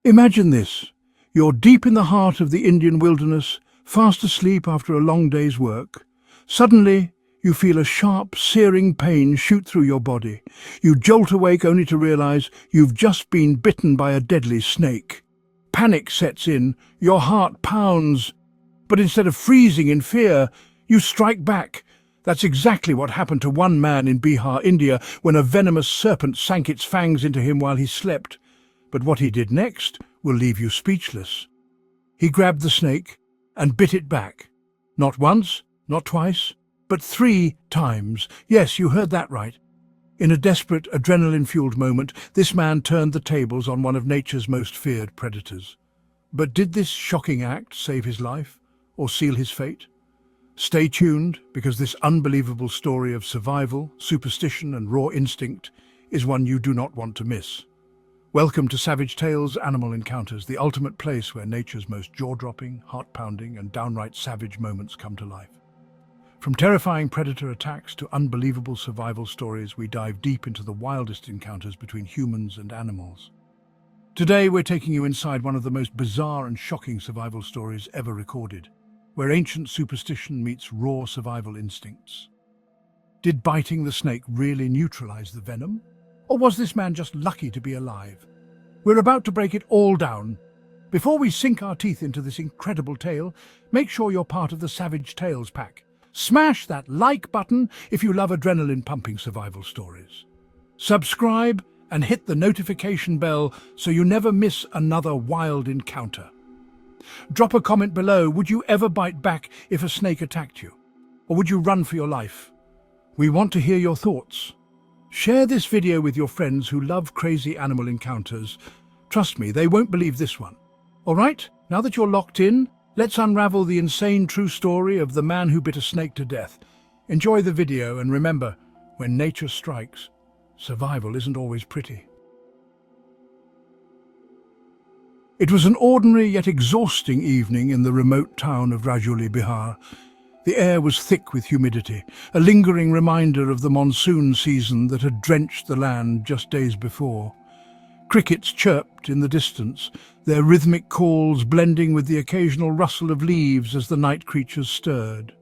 Imagine this. You're deep in the heart of the Indian wilderness, fast asleep after a long day's work. Suddenly, you feel a sharp, searing pain shoot through your body. You jolt awake only to realize you've just been bitten by a deadly snake. Panic sets in, your heart pounds. But instead of freezing in fear, you strike back. That's exactly what happened to one man in Bihar, India, when a venomous serpent sank its fangs into him while he slept. But what he did next will leave you speechless. He grabbed the snake and bit it back. Not once, not twice, but 3 times. Yes, you heard that right. In a desperate, adrenaline-fueled moment, this man turned the tables on one of nature's most feared predators. But did this shocking act save his life or seal his fate? Stay tuned, because this unbelievable story of survival, superstition and raw instinct is one you do not want to miss. Welcome to Savage Tales Animal Encounters, the ultimate place where nature's most jaw-dropping, heart-pounding and downright savage moments come to life. From terrifying predator attacks to unbelievable survival stories, we dive deep into the wildest encounters between humans and animals. Today, we're taking you inside one of the most bizarre and shocking survival stories ever recorded, where ancient superstition meets raw survival instincts. Did biting the snake really neutralize the venom? Or was this man just lucky to be alive? We're about to break it all down. Before we sink our teeth into this incredible tale, make sure you're part of the Savage Tales pack. Smash that like button if you love adrenaline-pumping survival stories. Subscribe and hit the notification bell so you never miss another wild encounter. Drop a comment below. Would you ever bite back if a snake attacked you? Or would you run for your life? We want to hear your thoughts. Share this video with your friends who love crazy animal encounters. Trust me, they won't believe this one. All right, now that you're locked in, let's unravel the insane true story of the man who bit a snake to death. Enjoy the video and remember, when nature strikes, survival isn't always pretty. It was an ordinary yet exhausting evening in the remote town of Rajuli, Bihar. The air was thick with humidity, a lingering reminder of the monsoon season that had drenched the land just days before. Crickets chirped in the distance, their rhythmic calls blending with the occasional rustle of leaves as the night creatures stirred.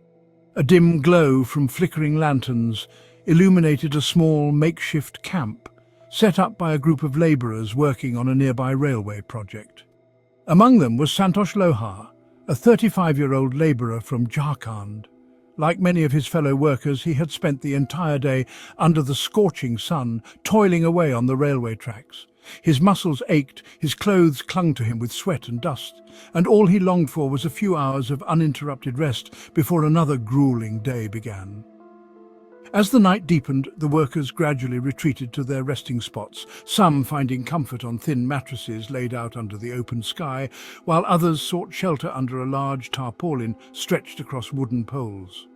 A dim glow from flickering lanterns illuminated a small makeshift camp, set up by a group of labourers working on a nearby railway project. Among them was Santosh Lohar, a 35-year-old labourer from Jharkhand. Like many of his fellow workers, he had spent the entire day under the scorching sun, toiling away on the railway tracks. His muscles ached, his clothes clung to him with sweat and dust, and all he longed for was a few hours of uninterrupted rest before another grueling day began. As the night deepened, the workers gradually retreated to their resting spots, some finding comfort on thin mattresses laid out under the open sky, while others sought shelter under a large tarpaulin stretched across wooden poles.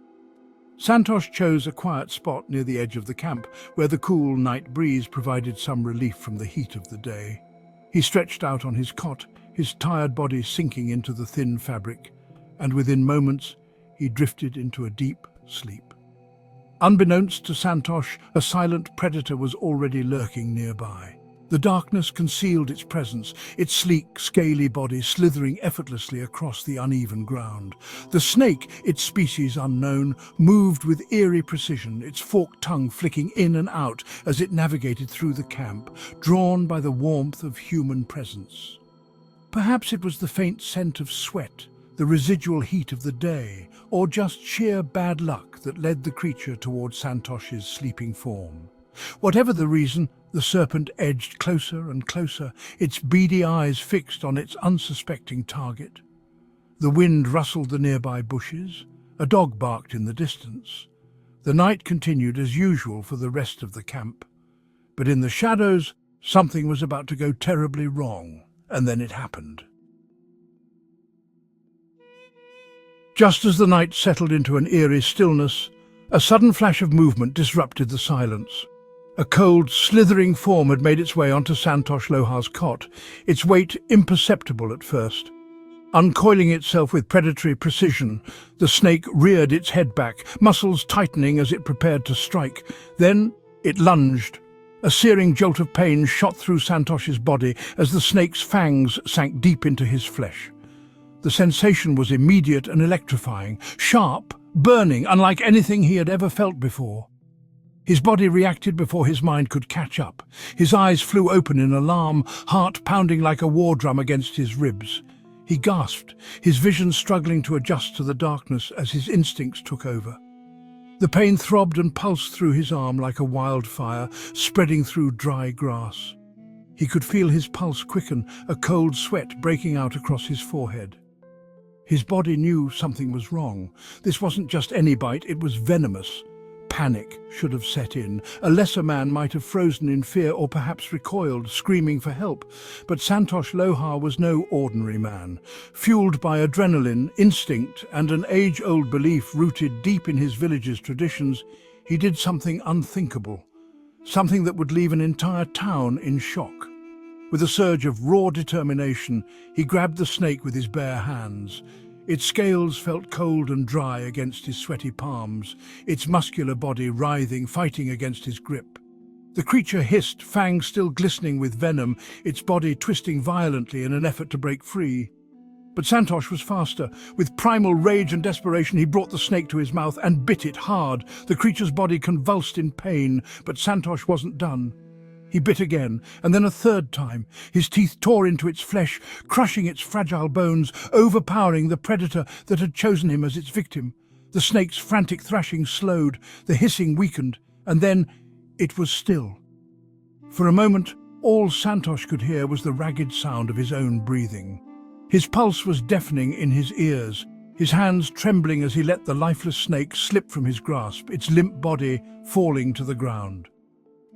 Santosh chose a quiet spot near the edge of the camp, where the cool night breeze provided some relief from the heat of the day. He stretched out on his cot, his tired body sinking into the thin fabric, and within moments he drifted into a deep sleep. Unbeknownst to Santosh, a silent predator was already lurking nearby. The darkness concealed its presence, its sleek, scaly body slithering effortlessly across the uneven ground. The snake, its species unknown, moved with eerie precision, its forked tongue flicking in and out as it navigated through the camp, drawn by the warmth of human presence. Perhaps it was the faint scent of sweat, the residual heat of the day, or just sheer bad luck that led the creature toward Santosh's sleeping form. Whatever the reason, the serpent edged closer and closer, its beady eyes fixed on its unsuspecting target. The wind rustled the nearby bushes, a dog barked in the distance. The night continued as usual for the rest of the camp. But in the shadows, something was about to go terribly wrong, and then it happened. Just as the night settled into an eerie stillness, a sudden flash of movement disrupted the silence. A cold, slithering form had made its way onto Santosh Lohar's cot, its weight imperceptible at first. Uncoiling itself with predatory precision, the snake reared its head back, muscles tightening as it prepared to strike. Then it lunged, A searing jolt of pain shot through Santosh's body as the snake's fangs sank deep into his flesh. The sensation was immediate and electrifying, sharp, burning, unlike anything he had ever felt before. His body reacted before his mind could catch up. His eyes flew open in alarm, heart pounding like a war drum against his ribs. He gasped, his vision struggling to adjust to the darkness as his instincts took over. The pain throbbed and pulsed through his arm like a wildfire, spreading through dry grass. He could feel his pulse quicken, a cold sweat breaking out across his forehead. His body knew something was wrong. This wasn't just any bite, it was venomous. Panic should have set in. A lesser man might have frozen in fear or perhaps recoiled, screaming for help. But Santosh Lohar was no ordinary man. Fueled by adrenaline, instinct, and an age-old belief rooted deep in his village's traditions, he did something unthinkable. Something that would leave an entire town in shock. With a surge of raw determination, he grabbed the snake with his bare hands. Its scales felt cold and dry against his sweaty palms, its muscular body writhing, fighting against his grip. The creature hissed, fangs still glistening with venom, its body twisting violently in an effort to break free. But Santosh was faster. With primal rage and desperation, he brought the snake to his mouth and bit it hard. The creature's body convulsed in pain, but Santosh wasn't done. He bit again, and then a third time. His teeth tore into its flesh, crushing its fragile bones, overpowering the predator that had chosen him as its victim. The snake's frantic thrashing slowed, the hissing weakened, and then it was still. For a moment, all Santosh could hear was the ragged sound of his own breathing. His pulse was deafening in his ears, his hands trembling as he let the lifeless snake slip from his grasp, its limp body falling to the ground.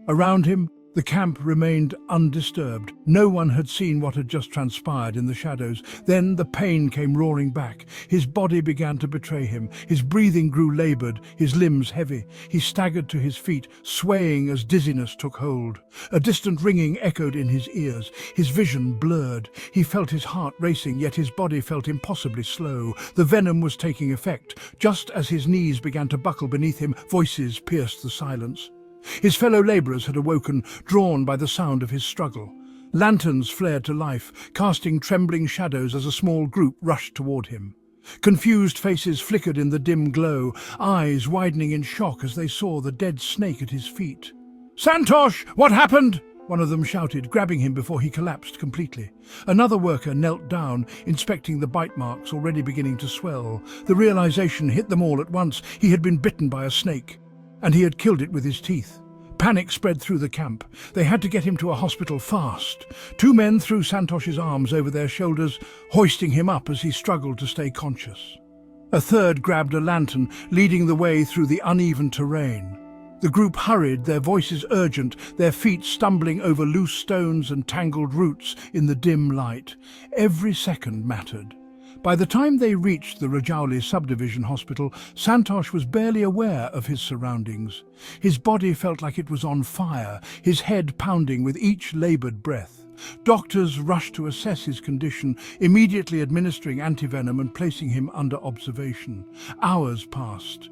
Around him, the camp remained undisturbed. No one had seen what had just transpired in the shadows. Then the pain came roaring back. His body began to betray him. His breathing grew laboured, his limbs heavy. He staggered to his feet, swaying as dizziness took hold. A distant ringing echoed in his ears. His vision blurred. He felt his heart racing, yet his body felt impossibly slow. The venom was taking effect. Just as his knees began to buckle beneath him, voices pierced the silence. His fellow labourers had awoken, drawn by the sound of his struggle. Lanterns flared to life, casting trembling shadows as a small group rushed toward him. Confused faces flickered in the dim glow, eyes widening in shock as they saw the dead snake at his feet. "Santosh, what happened?" one of them shouted, grabbing him before he collapsed completely. Another worker knelt down, inspecting the bite marks already beginning to swell. The realization hit them all at once. He had been bitten by a snake, and he had killed it with his teeth. Panic spread through the camp. They had to get him to a hospital fast. Two men threw Santosh's arms over their shoulders, hoisting him up as he struggled to stay conscious. A third grabbed a lantern, leading the way through the uneven terrain. The group hurried, their voices urgent, their feet stumbling over loose stones and tangled roots in the dim light. Every second mattered. By the time they reached the Rajouli subdivision hospital, Santosh was barely aware of his surroundings. His body felt like it was on fire, his head pounding with each laboured breath. Doctors rushed to assess his condition, immediately administering antivenom and placing him under observation. Hours passed.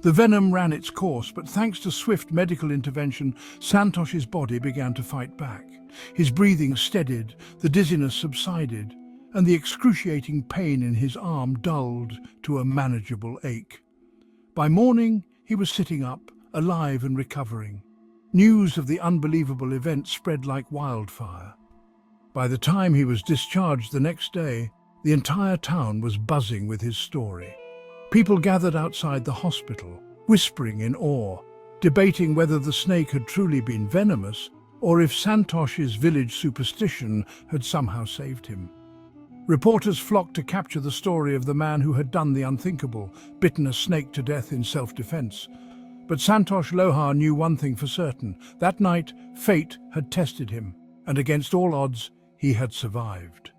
The venom ran its course, but thanks to swift medical intervention, Santosh's body began to fight back. His breathing steadied, the dizziness subsided, and the excruciating pain in his arm dulled to a manageable ache. By morning, he was sitting up, alive and recovering. News of the unbelievable event spread like wildfire. By the time he was discharged the next day, the entire town was buzzing with his story. People gathered outside the hospital, whispering in awe, debating whether the snake had truly been venomous or if Santosh's village superstition had somehow saved him. Reporters flocked to capture the story of the man who had done the unthinkable, bitten a snake to death in self-defense. But Santosh Lohar knew one thing for certain. That night, fate had tested him, and against all odds, he had survived.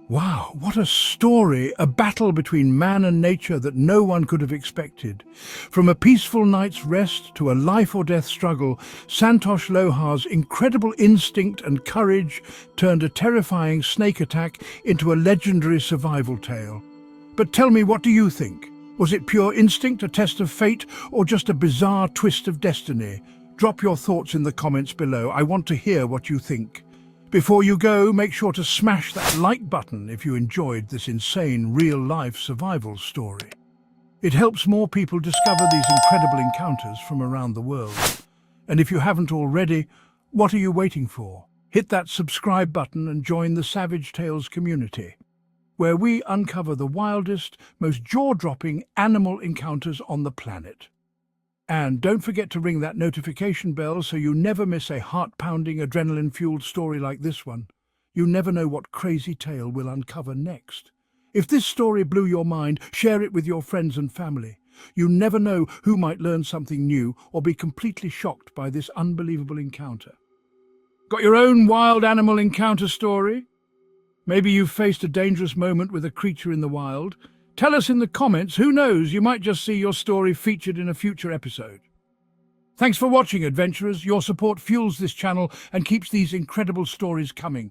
Wow, what a story! A battle between man and nature that no one could have expected. From a peaceful night's rest to a life-or-death struggle, Santosh Lohar's incredible instinct and courage turned a terrifying snake attack into a legendary survival tale. But tell me, what do you think? Was it pure instinct, a test of fate, or just a bizarre twist of destiny? Drop your thoughts in the comments below. I want to hear what you think. Before you go, make sure to smash that like button if you enjoyed this insane real-life survival story. It helps more people discover these incredible encounters from around the world. And if you haven't already, what are you waiting for? Hit that subscribe button and join the Savage Tales community, where we uncover the wildest, most jaw-dropping animal encounters on the planet. And don't forget to ring that notification bell so you never miss a heart-pounding, adrenaline-fueled story like this one. You never know what crazy tale we'll uncover next. If this story blew your mind, share it with your friends and family. You never know who might learn something new or be completely shocked by this unbelievable encounter. Got your own wild animal encounter story? Maybe you've faced a dangerous moment with a creature in the wild. Tell us in the comments. Who knows, you might just see your story featured in a future episode. Thanks for watching, adventurers. Your support fuels this channel and keeps these incredible stories coming.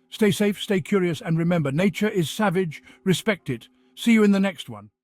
Stay safe, stay curious, and remember, nature is savage. Respect it. See you in the next one.